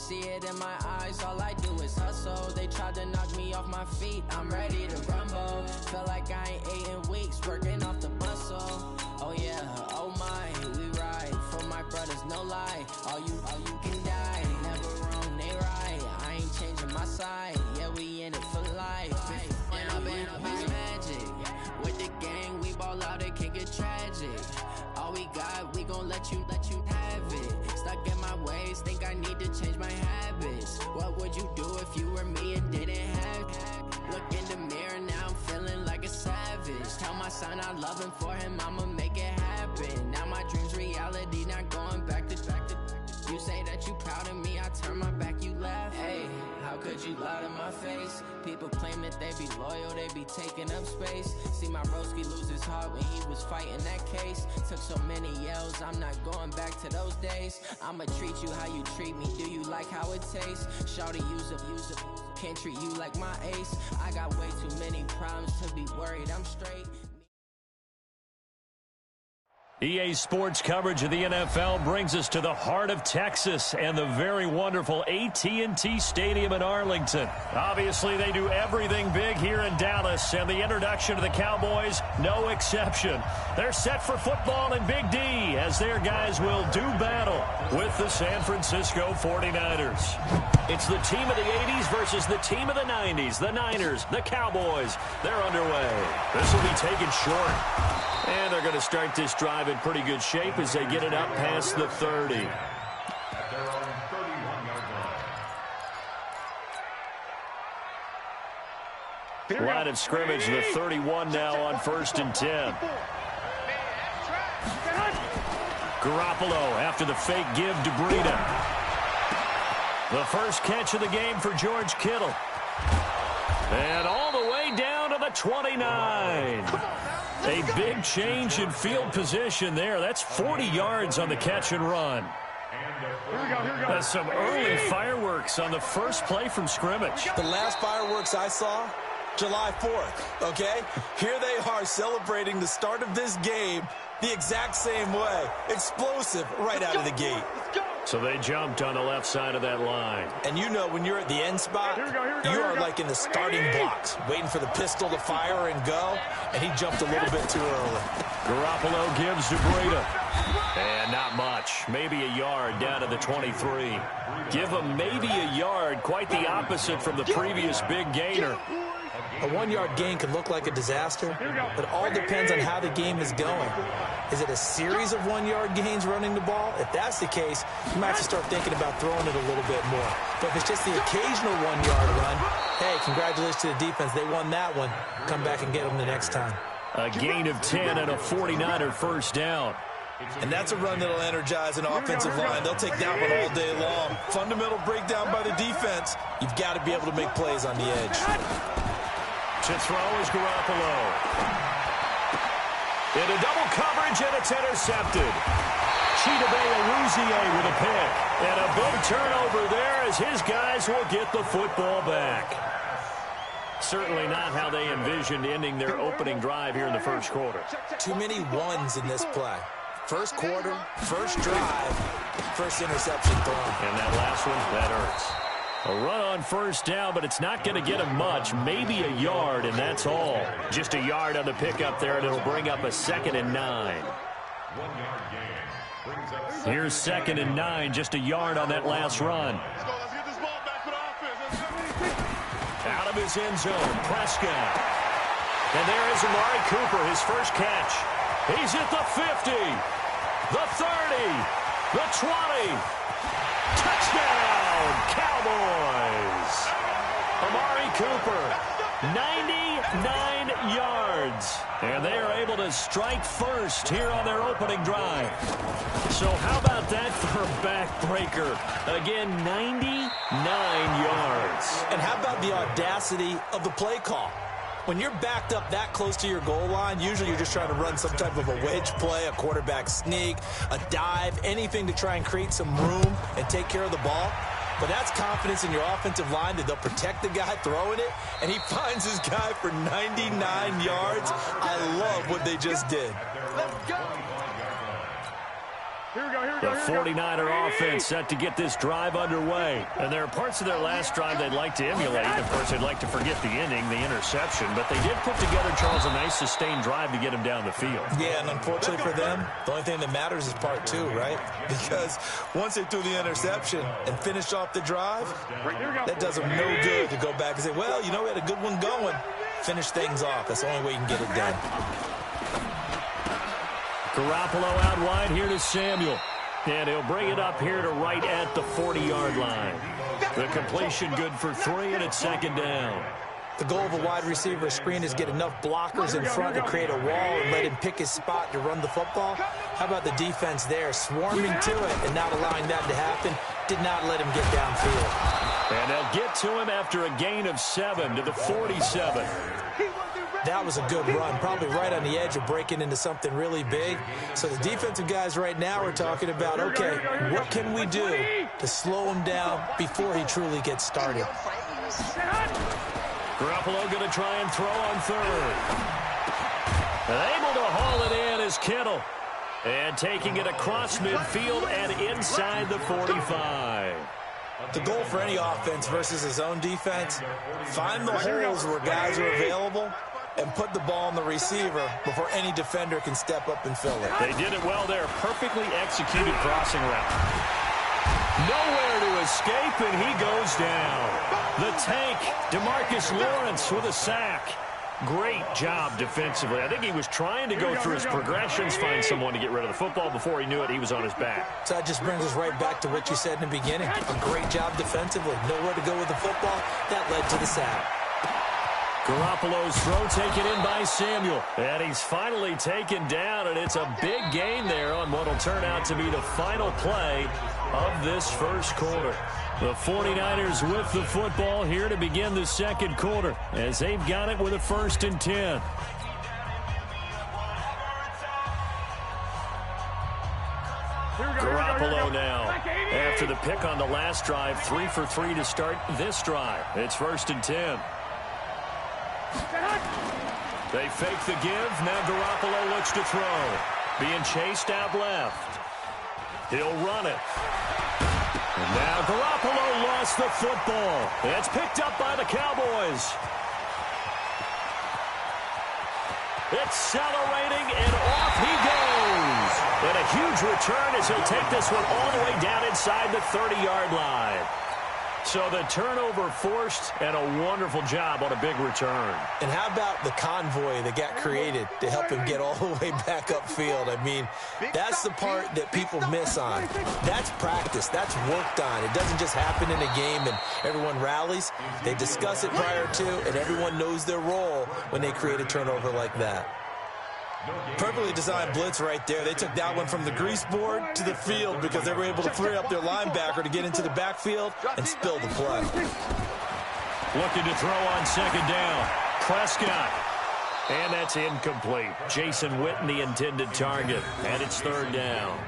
see it in my eyes, all I do is hustle. They tried to knock me off my feet, I'm ready to rumble. Feel like I ain't ate in weeks, working off the muscle. Oh yeah, oh my, we ride for my brothers, no lie. All you can die, never wrong, they right. I ain't changing my side, yeah, we in it for life. And I've been magic. With the gang, we ball out, it can get tragic. All we got, we gon' let you have it. Stuck in my ways, think I need to change my habits. What would you do if you were me and didn't have it? Look in the mirror, now I'm feeling like a savage. Tell my son I love him, for him I'ma make it happen. Now my dream's reality, not going back to. You say that you proud of me, I turn my back, you laugh. Hey, how could you lie to my face? People claim that they be loyal, they be taking up space. See my broski lose his heart when he was fighting that case. Took so many yells, I'm not going back to those days. I'ma treat you how you treat me, do you like how it tastes? Shawty, use up, can't treat you like my ace. I got way too many problems to be worried, I'm straight. EA Sports coverage of the NFL brings us to the heart of Texas and the very wonderful AT&T Stadium in Arlington. Obviously, they do everything big here in Dallas, and the introduction to the Cowboys, no exception. They're set for football in Big D as their guys will do battle with the San Francisco 49ers. It's the team of the 80s versus the team of the 90s. The Niners, the Cowboys, they're underway. This will be taken short. And they're going to start this drive in pretty good shape as they get it up past the 30. Line of scrimmage, the 31 now on 1st and 10. Garoppolo after the fake give to Breida. The first catch of the game for George Kittle. And all the way down to the 29. A big change in field position there. That's 40 yards on the catch and run. That's some early fireworks on the first play from scrimmage. The last fireworks I saw, July 4th, okay? Here they are celebrating the start of this game the exact same way. Explosive right out of the gate. So they jumped on the left side of that line. And you know when you're at the end spot, you are like in the starting blocks, waiting for the pistol to fire and go, and he jumped a little bit too early. Garoppolo gives to Breida. And not much. Maybe a yard down to the 23. Give him maybe a yard, quite the opposite from the previous big gainer. A 1-yard gain can look like a disaster, but it all depends on how the game is going. Is it a series of 1-yard gains running the ball? If that's the case, you might have to start thinking about throwing it a little bit more. But if it's just the occasional 1-yard run, hey, congratulations to the defense. They won that one. Come back and get them the next time. A gain of 10 and a 49er first down. And that's a run that'll energize an offensive line. They'll take that one all day long. Fundamental breakdown by the defense. You've got to be able to make plays on the edge. To throw is Garoppolo. Into double coverage, and it's intercepted. Chidobe-Awuzie with a pick. And a big turnover there as his guys will get the football back. Certainly not how they envisioned ending their opening drive here in the first quarter. Too many ones in this play. First quarter, first drive, first interception thrown. And that last one, that hurts. A run on first down, but it's not going to get him much. Maybe a yard, and that's all. Just a yard on the pickup there, and it'll bring up a 2nd and 9. Here's 2nd and 9, just a yard on that last run. Out of his end zone, Prescott. And there is Amari Cooper, his first catch. He's at the 50, the 30, the 20. Touchdown, Cowboys! Amari Cooper, 99 yards. And they are able to strike first here on their opening drive. So how about that for a backbreaker? Again, 99 yards. And how about the audacity of the play call? When you're backed up that close to your goal line, usually you're just trying to run some type of a wedge play, a quarterback sneak, a dive, anything to try and create some room and take care of the ball. But that's confidence in your offensive line that they'll protect the guy throwing it, and he finds his guy for 99 yards. I love what they just did. Let's go. The 49er offense set to get this drive underway. And there are parts of their last drive they'd like to emulate. Of course, they'd like to forget the inning, the interception. But they did put together, Charles, a nice sustained drive to get him down the field. Yeah, and unfortunately for them, the only thing that matters is part two, right? Because once they threw the interception and finished off the drive, that does them no good to go back and say, well, you know, we had a good one going. Finish things off. That's the only way you can get it done. Garoppolo out wide here to Samuel. And he'll bring it up here to right at the 40-yard line. The completion good for 3, and it's second down. The goal of a wide receiver screen is get enough blockers in front to create a wall and let him pick his spot to run the football. How about the defense there, swarming to it and not allowing that to happen? Did not let him get downfield. And they'll get to him after a gain of 7 to the 47. That was a good run, probably right on the edge of breaking into something really big. So the defensive guys right now are talking about, okay, what can we do to slow him down before he truly gets started? Garoppolo going to try and throw on third. Able to haul it in is Kittle. And taking it across midfield and inside the 45. The goal for any offense versus his own defense, find the holes where guys are available and put the ball on the receiver before any defender can step up and fill it. They did it well there. Perfectly executed crossing route. Nowhere to escape, and he goes down. The tank, DeMarcus Lawrence with a sack. Great job defensively. I think he was trying to go through his progressions, find someone to get rid of the football. Before he knew it, he was on his back. So that just brings us right back to what you said in the beginning. A great job defensively. Nowhere to go with the football. That led to the sack. Garoppolo's throw taken in by Samuel. And he's finally taken down, and it's a big gain there on what will turn out to be the final play of this first quarter. The 49ers with the football here to begin the second quarter as they've got it with a 1st and 10. Garoppolo now. After the pick on the last drive, 3 for 3 to start this drive. It's 1st and 10. They fake the give. Now Garoppolo looks to throw. Being chased out left. He'll run it. And now Garoppolo lost the football. It's picked up by the Cowboys. Accelerating, and off he goes. And a huge return as he'll take this one all the way down inside the 30-yard line. So the turnover forced, and a wonderful job on a big return. And how about the convoy that got created to help him get all the way back upfield? I mean, that's the part that people miss on. That's practice. That's worked on. It doesn't just happen in a game and everyone rallies. They discuss it prior to, and everyone knows their role when they create a turnover like that. Perfectly designed blitz right there. They took that one from the grease board to the field because they were able to free up their linebacker to get into the backfield and spill the play. Looking to throw on second down. Prescott. And that's incomplete. Jason Witten, the intended target. And it's 3rd down.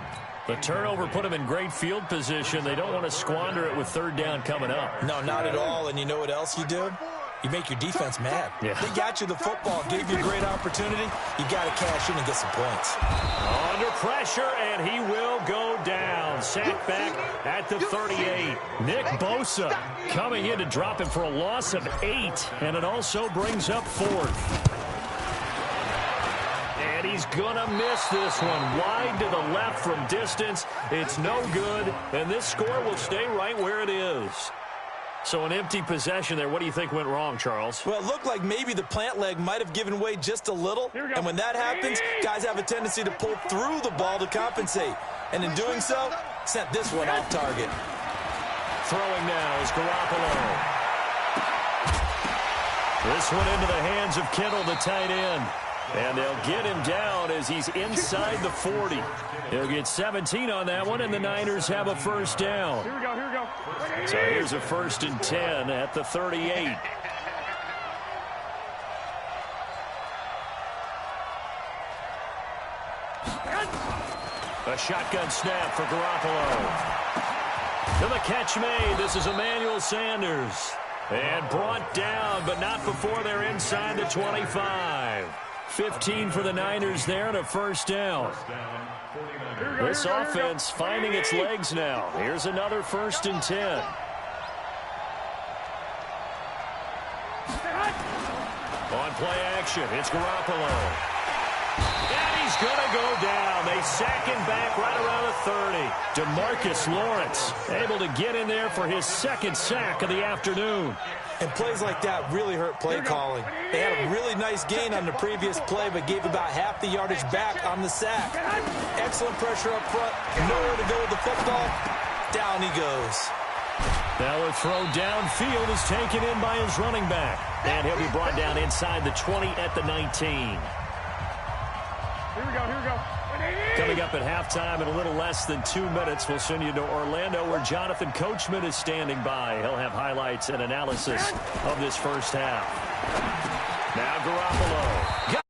The turnover put them in great field position. They don't want to squander it with 3rd down coming up. No, not at all. And you know what else you do? You make your defense mad. Yeah. They got you the football, gave you a great opportunity. You got to cash in and get some points. Under pressure, and he will go down. Sacked back at the 38. Nick Bosa coming in to drop him for a loss of 8, and it also brings up 4th. And he's going to miss this one. Wide to the left from distance. It's no good, and this score will stay right where it is. So an empty possession there. What do you think went wrong, Charles? Well, it looked like maybe the plant leg might have given way just a little. And when that happens, guys have a tendency to pull through the ball to compensate. And in doing so, sent this one off target. Throwing now is Garoppolo. This one into the hands of Kittle, the tight end. And they'll get him down as he's inside the 40. He'll get 17 on that one, and the Niners have a 1st down. Here we go. So here's a 1st and 10 at the 38. A shotgun snap for Garoppolo. To the catch made. This is Emmanuel Sanders. And brought down, but not before they're inside the 25. 15 for the Niners there and a first down. This offense finding its legs now. Here's another 1st and 10. On play action, it's Garoppolo. And he's going to go down. They sack him back right around the 30. DeMarcus Lawrence able to get in there for his 2nd sack of the afternoon. And plays like that really hurt play calling. They had a really nice gain on the previous play, but gave about half the yardage back on the sack. Excellent pressure up front. Nowhere to go with the football. Down he goes. Now a throw downfield is taken in by his running back. And he'll be brought down inside the 20 at the 19. Here we go. Coming up at halftime in a little less than 2 minutes, we'll send you to Orlando where Jonathan Coachman is standing by. He'll have highlights and analysis of this first half. Now Garoppolo